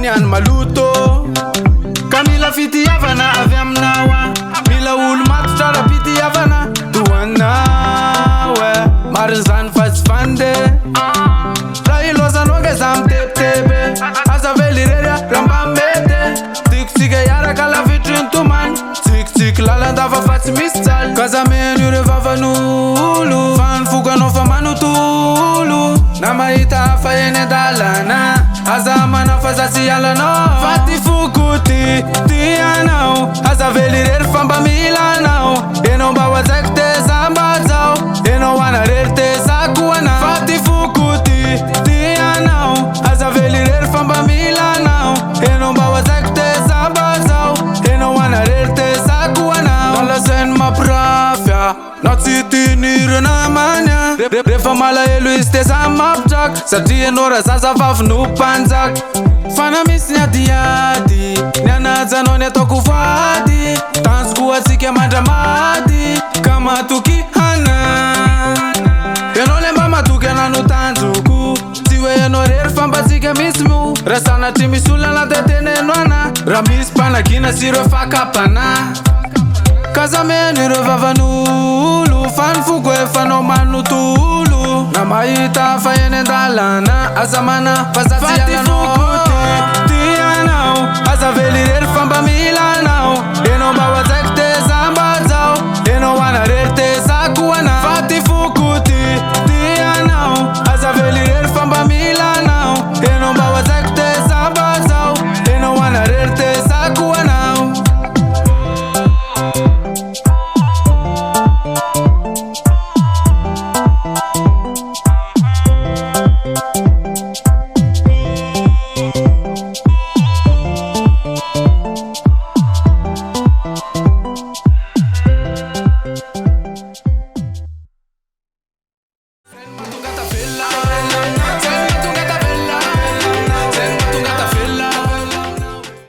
niany maloto ka mila fitiavana avy aminawa mila olo matotra raha pitiavana toanao mariny zany fa tsy fande raha ilozanonge za mitepitepy aza velirerya raha mba mety tikotsika iaraka lavitry ny tomany tsikitsiky lalandava fa tsy misy tsaly ka za meno ireo vavan'olo fa nifokanao fa manotolo na mahita hafa eny an-dalana aza manafa za tsy ialanao fa ty fokoty tianao aza velirery fa mba milanao enao mba hoazaiko te za mba zao enao anarery te za koana fa ty fokoty tianao aza velirery fa mba milanao enao mba hoazaiko te za mba zao enao anarery te za koana nalasainy mampirafya na tsy tiniro namanya rehefa malahelo izy te za mampitraka satria enao raha zazavavy no mpanjaka fa na misy ny adiady ny anajanao ny ataoko vady tanjoko atsika mandramady ka matoky hana enao le mba matoky anano tanjoko tsy hoe enao rery fa mba tsika misy mo raha sanatry misy olona lateteneno ana raha misy mpanagina sy ireo fakapana ka za meno ireo vavan'olo fa nifoko efanao manotolo na mahita fa eny an-dalana aza mana fa za tsy ialano